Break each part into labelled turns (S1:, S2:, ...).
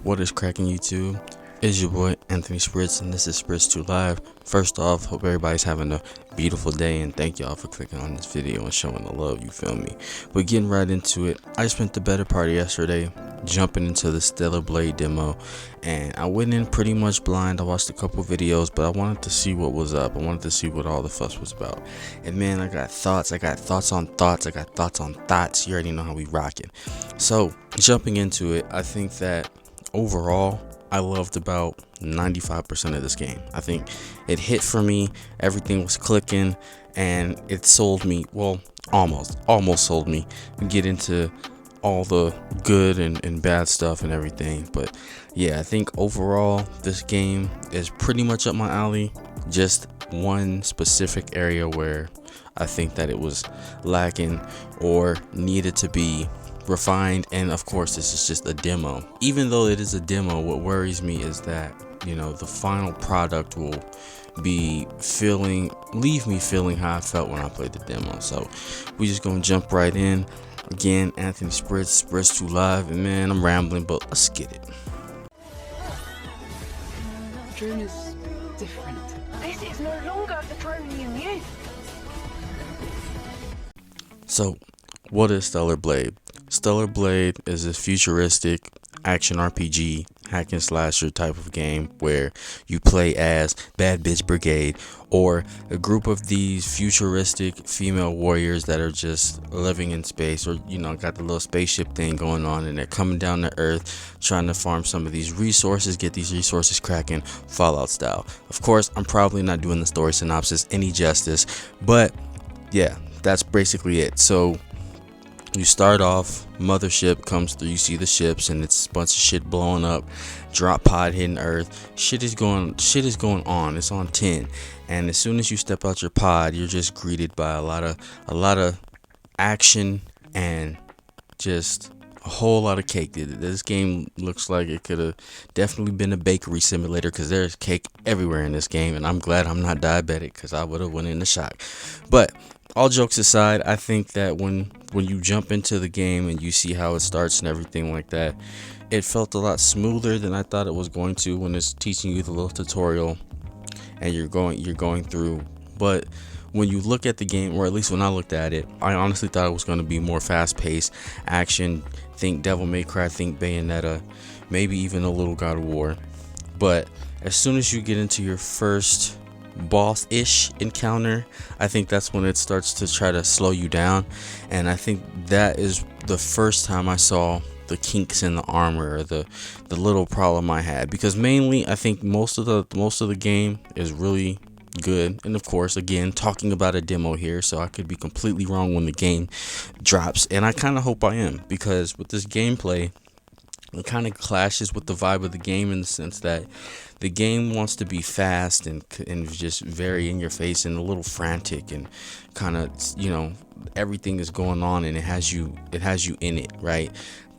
S1: What is cracking YouTube? It's your boy Anthony Spritz, and this is Spritz 2 Live. First off, hope everybody's having a beautiful day, and thank y'all for clicking on this video and showing the love, you feel me? But getting right into it, I spent the better part of yesterday jumping into the Stellar Blade demo, and I went in pretty much blind. I watched a couple videos, but I wanted to see what was up. I wanted to see what all the fuss was about. And man, I got thoughts on thoughts, I got thoughts on thoughts. You already know how we rockin'. So, jumping into it, I think that overall, I loved about 95% of this game. I think it hit for me, everything was clicking, and it sold me, well, almost sold me. Get into all the good and bad stuff and everything. But yeah, I think overall, this game is pretty much up my alley. Just one specific area where I think that it was lacking or needed to be refined, and of course this is just a demo. Even though it is a demo, what worries me is that, you know, the final product will leave me feeling how I felt when I played the demo. So we just gonna jump right in. Again, Anthony Spritz 2 Live, and man, I'm rambling, but let's get it.
S2: Drone is different.
S3: This is no longer the drone you knew.
S1: So, what is Stellar Blade? Stellar Blade is a futuristic action RPG hack and slasher type of game where you play as Bad Bitch Brigade, or a group of these futuristic female warriors that are just living in space, or you know, got the little spaceship thing going on, and they're coming down to Earth trying to farm some of these resources, get these resources cracking, Fallout style. Of course, I'm probably not doing the story synopsis any justice, but yeah, that's basically it. So you start off, mothership comes through, you see the ships, and it's a bunch of shit blowing up, drop pod hitting Earth, shit is going on, it's on 10, and as soon as you step out your pod, you're just greeted by a lot of action and just a whole lot of cake. This game looks like it could have definitely been a bakery simulator, because there's cake everywhere in this game, and I'm glad I'm not diabetic, because I would have went into shock. But all jokes aside, I think that when you jump into the game and you see how it starts and everything like that, it felt a lot smoother than I thought it was going to when it's teaching you the little tutorial and you're going through. But when you look at the game, or at least when I looked at it, I honestly thought it was going to be more fast-paced action. Think Devil May Cry, think Bayonetta, maybe even a little God of War. But as soon as you get into your first boss-ish encounter, I think that's when it starts to try to slow you down, and I think that is the first time I saw the kinks in the armor, or the little problem I had, because mainly I think most of the game is really good. And of course, again, talking about a demo here, so I could be completely wrong when the game drops, and I kind of hope I am, because with this gameplay, it kind of clashes with the vibe of the game, in the sense that the game wants to be fast and just very in your face and a little frantic, and kind of, you know, everything is going on, and it has you in it, right?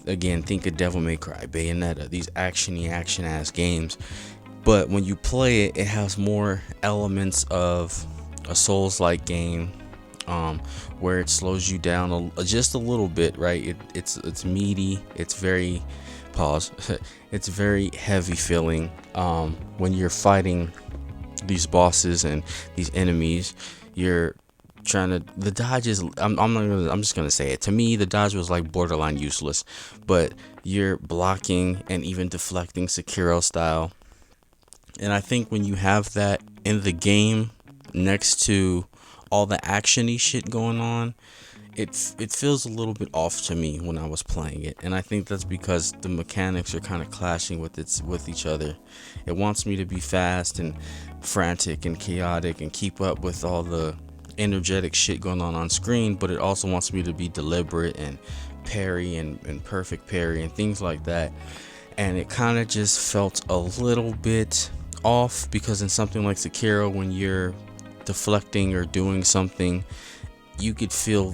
S1: Again, think of Devil May Cry, Bayonetta, these action ass games. But when you play it, it has more elements of a Souls-like game, where it slows you down just a little bit, right? It's meaty, it's very it's very heavy feeling when you're fighting these bosses and these enemies. You're trying to, the dodge is, I'm just gonna say it, to me the dodge was like borderline useless, but you're blocking and even deflecting Sekiro style. And I think when you have that in the game next to all the actiony shit going on, it feels a little bit off to me when I was playing it, and I think that's because the mechanics are kind of clashing with each other. It wants me to be fast and frantic and chaotic and keep up with all the energetic shit going on screen, but it also wants me to be deliberate and parry and perfect parry and things like that. And it kind of just felt a little bit off, because in something like Sekiro, when you're deflecting or doing something, you could feel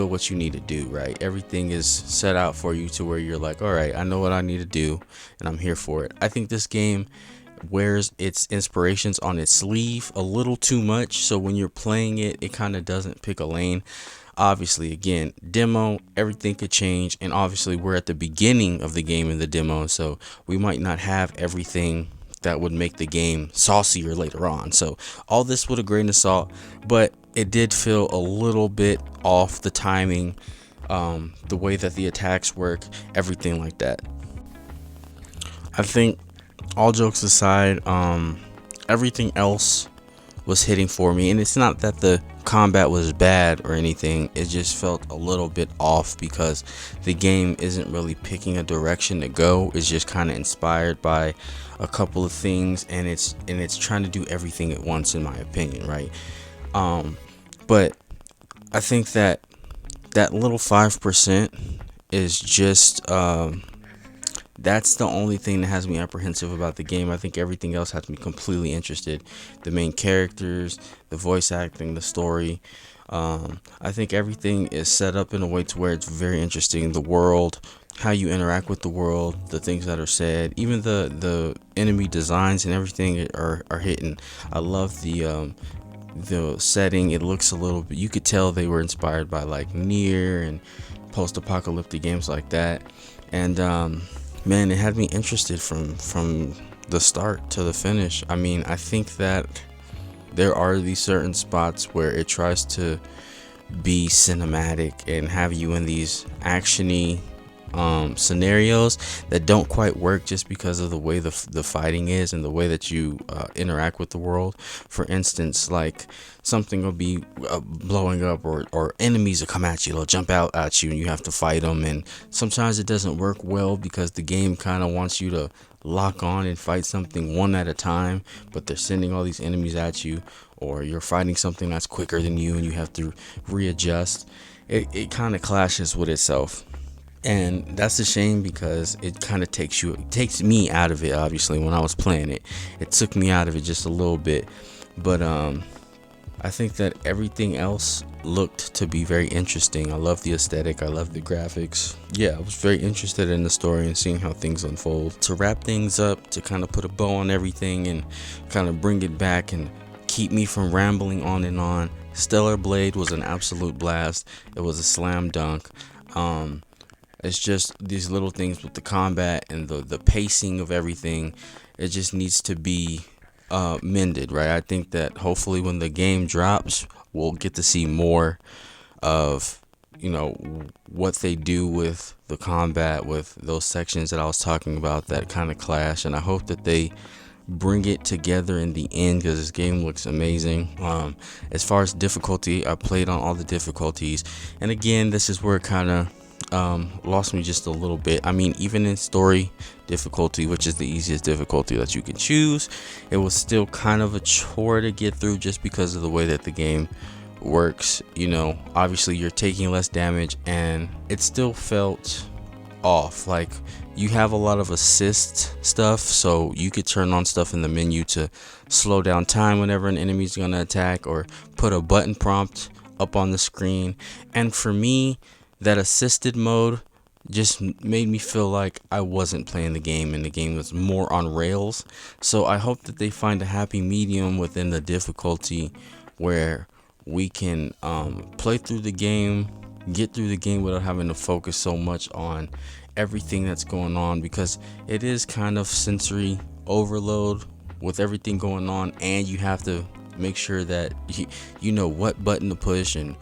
S1: what you need to do, right? Everything is set out for you to where you're like, all right, I know what I need to do, and I'm here for it. I think this game wears its inspirations on its sleeve a little too much, so when you're playing it, it kind of doesn't pick a lane. obviously, again, demo, everything could change, and obviously we're at the beginning of the game in the demo, so we might not have everything that would make the game saucier later on. So all this with a grain of salt, but it did feel a little bit off, the timing, the way that the attacks work, everything like that. I think, all jokes aside, everything else was hitting for me, and it's not that the combat was bad or anything, it just felt a little bit off because the game isn't really picking a direction to go. It's just kind of inspired by a couple of things, and it's trying to do everything at once, in my opinion, right? But I think that little 5% is just that's the only thing that has me apprehensive about the game. I think everything else has me completely interested. The main characters, the voice acting, the story. I think everything is set up in a way to where it's very interesting. The world, how you interact with the world, the things that are said, even the enemy designs and everything are hitting. I love the setting. It looks a little bit, you could tell they were inspired by like Nier and post-apocalyptic games like that. And man, it had me interested from the start to the finish. I mean, I think that there are these certain spots where it tries to be cinematic and have you in these actiony scenarios that don't quite work just because of the way the fighting is and the way that you interact with the world. For instance, like something will be blowing up, or enemies will come at you, they'll jump out at you and you have to fight them, and sometimes it doesn't work well because the game kind of wants you to lock on and fight something one at a time, but they're sending all these enemies at you, or you're fighting something that's quicker than you and you have to readjust. It kind of clashes with itself. And that's a shame because it kind of takes me out of it. Obviously, when I was playing it, it took me out of it just a little bit. But I think that everything else looked to be very interesting. I love the aesthetic. I love the graphics. Yeah, I was very interested in the story and seeing how things unfold. To wrap things up, to kind of put a bow on everything and kind of bring it back and keep me from rambling on and on, Stellar Blade was an absolute blast. It was a slam dunk. It's just these little things with the combat and the pacing of everything. It just needs to be mended, right? I think that hopefully when the game drops, we'll get to see more of, what they do with the combat, with those sections that I was talking about that kind of clash. And I hope that they bring it together in the end, because this game looks amazing. As far as difficulty, I played on all the difficulties, and again, this is where it kind of lost me just a little bit. I mean, even in story difficulty, which is the easiest difficulty that you can choose, it was still kind of a chore to get through just because of the way that the game works. Obviously you're taking less damage, and it still felt off. Like, you have a lot of assist stuff, so you could turn on stuff in the menu to slow down time whenever an enemy's gonna attack, or put a button prompt up on the screen. And for me, that assisted mode just made me feel like I wasn't playing the game and the game was more on rails. So I hope that they find a happy medium within the difficulty where we can play through the game, get through the game without having to focus so much on everything that's going on, because it is kind of sensory overload with everything going on, and you have to make sure that you know what button to push and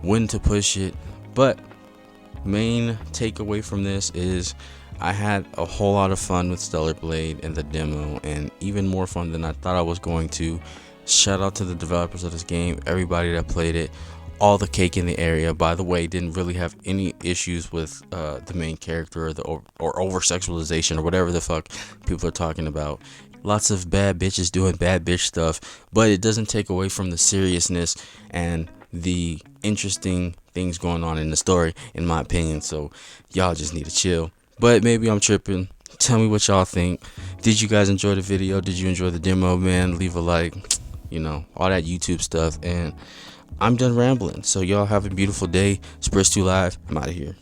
S1: when to push it. But main takeaway from this is I had a whole lot of fun with Stellar Blade and the demo, and even more fun than I thought I was going to. Shout out to the developers of this game, everybody that played it, all the cake in the area. By the way, didn't really have any issues with the main character or over sexualization or whatever the fuck people are talking about. Lots of bad bitches doing bad bitch stuff, but it doesn't take away from the seriousness and the interesting things going on in the story, in my opinion. So y'all just need to chill. But maybe I'm tripping. Tell me what y'all think. Did you guys enjoy the video? Did you enjoy the demo, man? Leave a like, all that YouTube stuff. And I'm done rambling. So y'all have a beautiful day. Spritz2Live. I'm out of here.